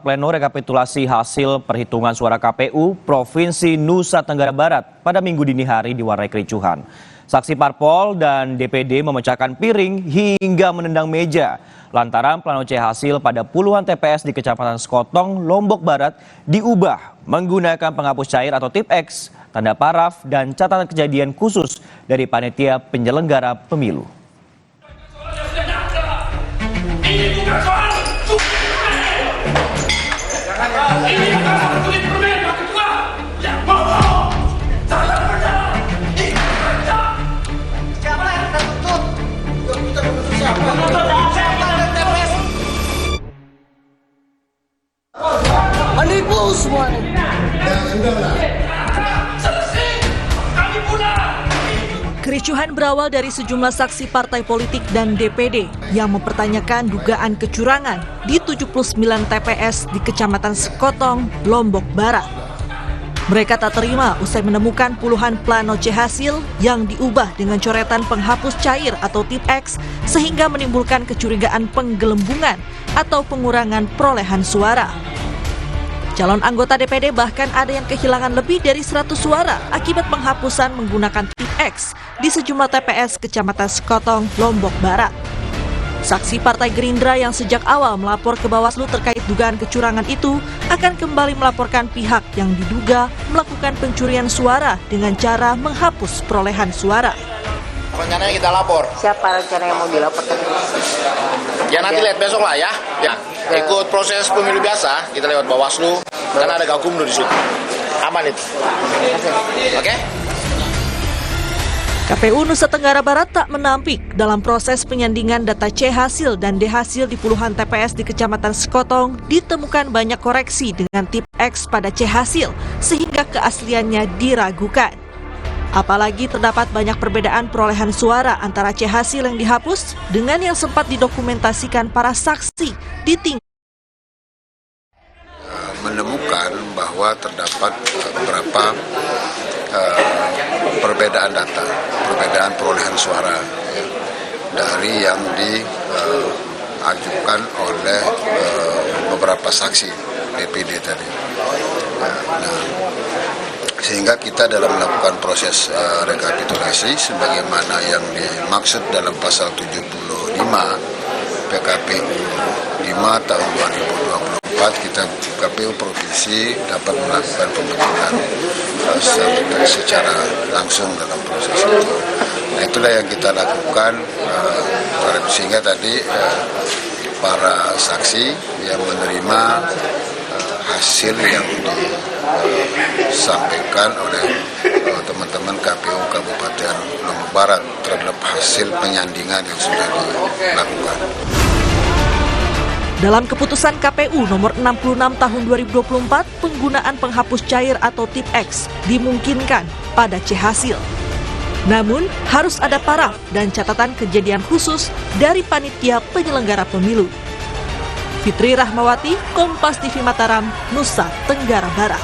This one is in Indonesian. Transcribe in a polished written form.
pleno rekapitulasi hasil perhitungan suara KPU Provinsi Nusa Tenggara Barat pada Minggu dini hari diwarnai kericuhan. Saksi parpol dan DPD memecahkan piring hingga menendang meja lantaran plano C hasil pada puluhan TPS di Kecamatan Sekotong, Lombok Barat diubah menggunakan penghapus cair atau tip X, tanda paraf, dan catatan kejadian khusus dari panitia penyelenggara pemilu. Menipu semuanya. Kericuhan berawal dari sejumlah saksi partai politik dan DPD yang mempertanyakan dugaan kecurangan di 79 TPS di Kecamatan Sekotong, Lombok Barat. Mereka tak terima usai menemukan puluhan plano C hasil yang diubah dengan coretan penghapus cair atau tip X sehingga menimbulkan kecurigaan penggelembungan atau pengurangan perolehan suara. Calon anggota DPD bahkan ada yang kehilangan lebih dari 100 suara akibat penghapusan menggunakan tip X di sejumlah TPS Kecamatan Sekotong, Lombok Barat. Saksi Partai Gerindra yang sejak awal melapor ke Bawaslu terkait dugaan kecurangan itu akan kembali melaporkan pihak yang diduga melakukan pencurian suara dengan cara menghapus perolehan suara. Rencananya kita lapor. Siapa rencana yang mau dilaporkan? Ya nanti lihat besok lah ya. Ikut proses pemilu biasa, kita lewat Bawaslu, karena ada Gakumdu di situ. Aman itu. Oke? KPU Nusa Tenggara Barat tak menampik dalam proses penyandingan data C hasil dan D hasil di puluhan TPS di Kecamatan Sekotong ditemukan banyak koreksi dengan tip X pada C hasil sehingga keasliannya diragukan. Apalagi terdapat banyak perbedaan perolehan suara antara C hasil yang dihapus dengan yang sempat didokumentasikan para saksi di tingkat. Menemukan bahwa terdapat beberapa perbedaan data, perbedaan perolehan suara ya, dari yang diajukan oleh beberapa saksi DPD tadi. Nah, sehingga kita dalam melakukan proses rekapitulasi sebagaimana yang dimaksud dalam pasal 75 PKPU 5 tahun 2024, kita KPU Provinsi dapat melakukan pembentukan secara langsung dalam proses itu. Nah, itulah yang kita lakukan sehingga tadi para saksi yang menerima hasil yang disampaikan oleh teman-teman KPU Kabupaten Lombok Barat terhadap hasil penyandingan yang sudah dilakukan. Dalam keputusan KPU nomor 66 tahun 2024, penggunaan penghapus cair atau tip X dimungkinkan pada C hasil. Namun, harus ada paraf dan catatan kejadian khusus dari panitia penyelenggara pemilu. Fitri Rahmawati, Kompas TV Mataram, Nusa Tenggara Barat.